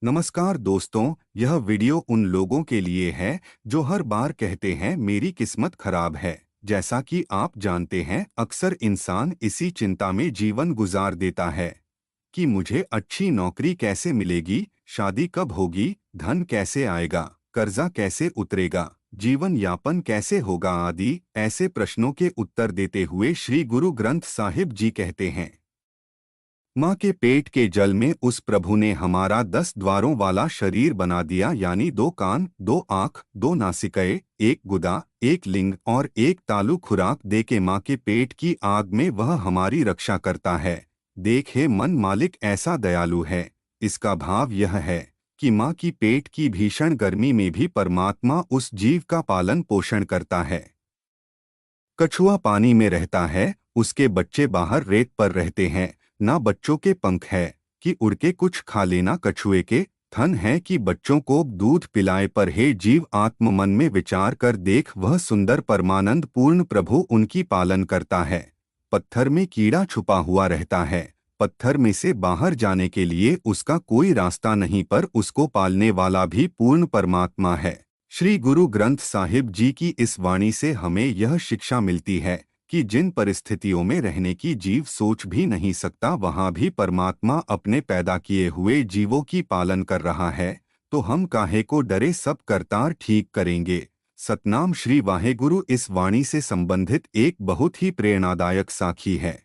नमस्कार दोस्तों, यह वीडियो उन लोगों के लिए है जो हर बार कहते हैं मेरी किस्मत खराब है। जैसा कि आप जानते हैं, अक्सर इंसान इसी चिंता में जीवन गुजार देता है कि मुझे अच्छी नौकरी कैसे मिलेगी, शादी कब होगी, धन कैसे आएगा, कर्जा कैसे उतरेगा, जीवन यापन कैसे होगा आदि ऐसे प्रश्नों के उत्तर देते हुए श्री गुरु ग्रंथ साहिब जी कहते हैं, माँ के पेट के जल में उस प्रभु ने हमारा 10 द्वारों वाला शरीर बना दिया, यानी 2 कान, 2 आँख, 2 नासिकाएं, एक गुदा, एक लिंग और एक तालु खुराक दे के माँ के पेट की आग में वह हमारी रक्षा करता है। देख हे मन, मालिक ऐसा दयालु है। इसका भाव यह है कि माँ की पेट की भीषण गर्मी में भी परमात्मा उस जीव का पालन पोषण करता है। कछुआ पानी में रहता है, उसके बच्चे बाहर रेत पर रहते हैं। ना बच्चों के पंख है कि उड़ के कुछ खा लेना, कछुए के थन है कि बच्चों को दूध पिलाए। पर हे जीव, आत्म मन में विचार कर देख, वह सुंदर परमानंद पूर्ण प्रभु उनकी पालन करता है। पत्थर में कीड़ा छुपा हुआ रहता है, पत्थर में से बाहर जाने के लिए उसका कोई रास्ता नहीं, पर उसको पालने वाला भी पूर्ण परमात्मा है। श्री गुरु ग्रंथ साहिब जी की इस वाणी से हमें यह शिक्षा मिलती है कि जिन परिस्थितियों में रहने की जीव सोच भी नहीं सकता, वहां भी परमात्मा अपने पैदा किए हुए जीवों की पालन कर रहा है। तो हम काहे को डरे, सब करतार ठीक करेंगे। सतनाम श्री वाहेगुरु। इस वाणी से संबंधित एक बहुत ही प्रेरणादायक साखी है,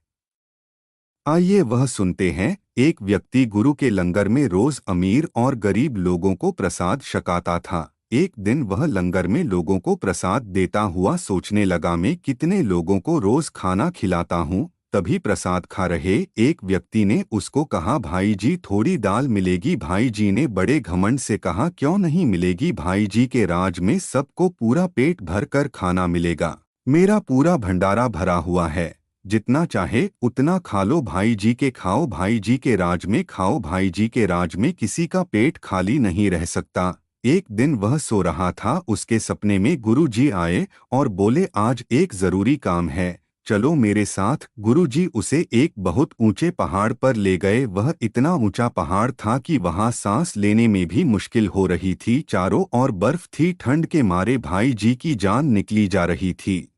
आइए वह सुनते हैं। एक व्यक्ति गुरु के लंगर में रोज अमीर और गरीब लोगों को प्रसाद छकाता था। एक दिन वह लंगर में लोगों को प्रसाद देता हुआ सोचने लगा, मैं कितने लोगों को रोज खाना खिलाता हूँ। तभी प्रसाद खा रहे एक व्यक्ति ने उसको कहा, भाई जी थोड़ी दाल मिलेगी। भाई जी ने बड़े घमंड से कहा, क्यों नहीं मिलेगी, भाई जी के राज में सबको पूरा पेट भर कर खाना मिलेगा। मेरा पूरा भंडारा भरा हुआ है, जितना चाहे उतना खा लो। भाई जी के खाओ, भाई जी के राज में खाओ, भाई जी के राज में किसी का पेट खाली नहीं रह सकता। एक दिन वह सो रहा था, उसके सपने में गुरु जी आए और बोले, आज एक जरूरी काम है, चलो मेरे साथ। गुरु जी उसे एक बहुत ऊंचे पहाड़ पर ले गए। वह इतना ऊंचा पहाड़ था कि वहां सांस लेने में भी मुश्किल हो रही थी। चारों ओर बर्फ थी, ठंड के मारे भाई जी की जान निकली जा रही थी।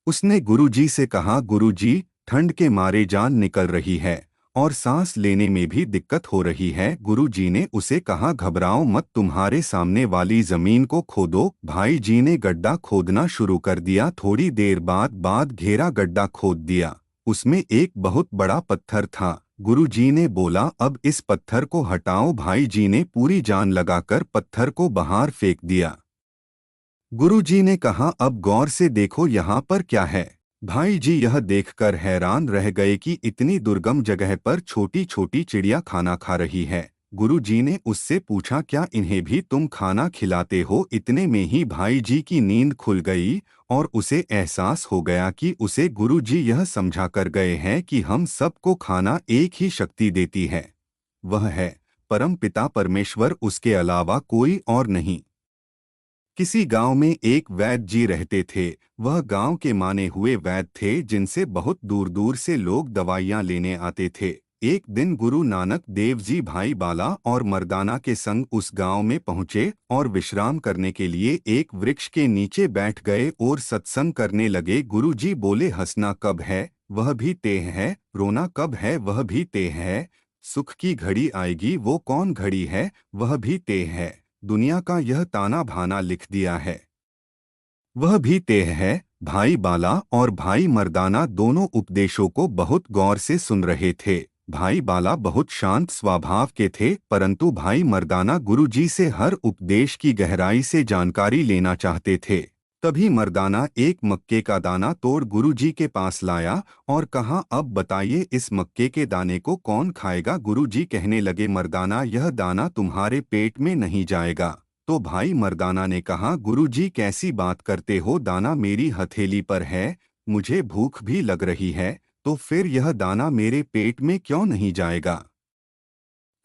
उसने गुरुजी से कहा, गुरुजी ठंड के मारे जान निकल रही है और सांस लेने में भी दिक्कत हो रही है। गुरुजी ने उसे कहा, घबराओ मत, तुम्हारे सामने वाली जमीन को खोदो। भाई जी ने गड्ढा खोदना शुरू कर दिया। थोड़ी देर बाद घेरा गड्ढा खोद दिया। उसमें एक बहुत बड़ा पत्थर था। गुरुजी ने बोला, अब इस पत्थर को हटाओ। भाई जी ने पूरी जान लगाकर पत्थर को बाहर फेंक दिया। गुरुजी ने कहा, अब गौर से देखो यहाँ पर क्या है। भाई जी यह देखकर हैरान रह गए कि इतनी दुर्गम जगह पर छोटी छोटी चिड़िया खाना खा रही है। गुरुजी ने उससे पूछा, क्या इन्हें भी तुम खाना खिलाते हो। इतने में ही भाई जी की नींद खुल गई और उसे एहसास हो गया कि उसे गुरुजी यह समझा कर गए हैं कि हम सबको खाना एक ही शक्ति देती है, वह है परम पिता परमेश्वर, उसके अलावा कोई और नहीं। किसी गांव में एक वैद्य जी रहते थे। वह गांव के माने हुए वैद्य थे, जिनसे बहुत दूर दूर से लोग दवाइयां लेने आते थे। एक दिन गुरु नानक देव जी भाई बाला और मर्दाना के संग उस गांव में पहुंचे और विश्राम करने के लिए एक वृक्ष के नीचे बैठ गए और सत्संग करने लगे। गुरु जी बोले, हंसना कब है वह भी तेह है, रोना कब है वह भी तेह है, सुख की घड़ी आएगी वो कौन घड़ी है, वह भी तेह है। दुनिया का यह ताना भाना लिख दिया है, वह भी तेह है। भाई बाला और भाई मर्दाना दोनों उपदेशों को बहुत गौर से सुन रहे थे। भाई बाला बहुत शांत स्वभाव के थे, परंतु भाई मर्दाना गुरुजी से हर उपदेश की गहराई से जानकारी लेना चाहते थे। तभी मर्दाना एक मक्के का दाना तोड़ गुरुजी के पास लाया और कहा, अब बताइए इस मक्के के दाने को कौन खाएगा। गुरुजी कहने लगे, मर्दाना यह दाना तुम्हारे पेट में नहीं जाएगा। तो भाई मर्दाना ने कहा, गुरुजी कैसी बात करते हो, दाना मेरी हथेली पर है, मुझे भूख भी लग रही है, तो फिर यह दाना मेरे पेट में क्यों नहीं जाएगा।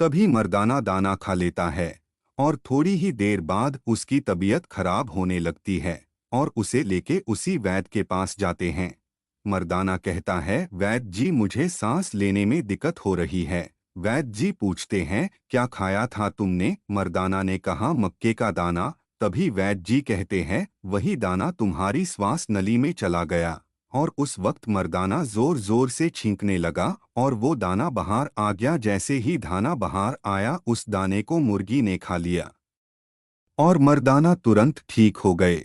तभी मर्दाना दाना खा लेता है और थोड़ी ही देर बाद उसकी तबीयत खराब होने लगती है और उसे लेके उसी वैद्य के पास जाते हैं। मर्दाना कहता है, वैद्य जी मुझे सांस लेने में दिक्कत हो रही है। वैद्य जी पूछते हैं, क्या खाया था तुमने? मर्दाना ने कहा, मक्के का दाना। तभी वैद्य जी कहते हैं, वही दाना तुम्हारी श्वास नली में चला गया। और उस वक्त मर्दाना जोर जोर से छींकने लगा और वो दाना बाहर आ गया। जैसे ही दाना बाहर आया, उस दाने को मुर्गी ने खा लिया और मर्दाना तुरंत ठीक हो गए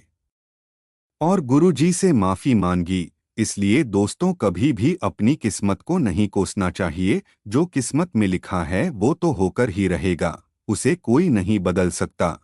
और गुरुजी से माफी मांगी। इसलिए दोस्तों, कभी भी अपनी किस्मत को नहीं कोसना चाहिए। जो किस्मत में लिखा है वो तो होकर ही रहेगा, उसे कोई नहीं बदल सकता।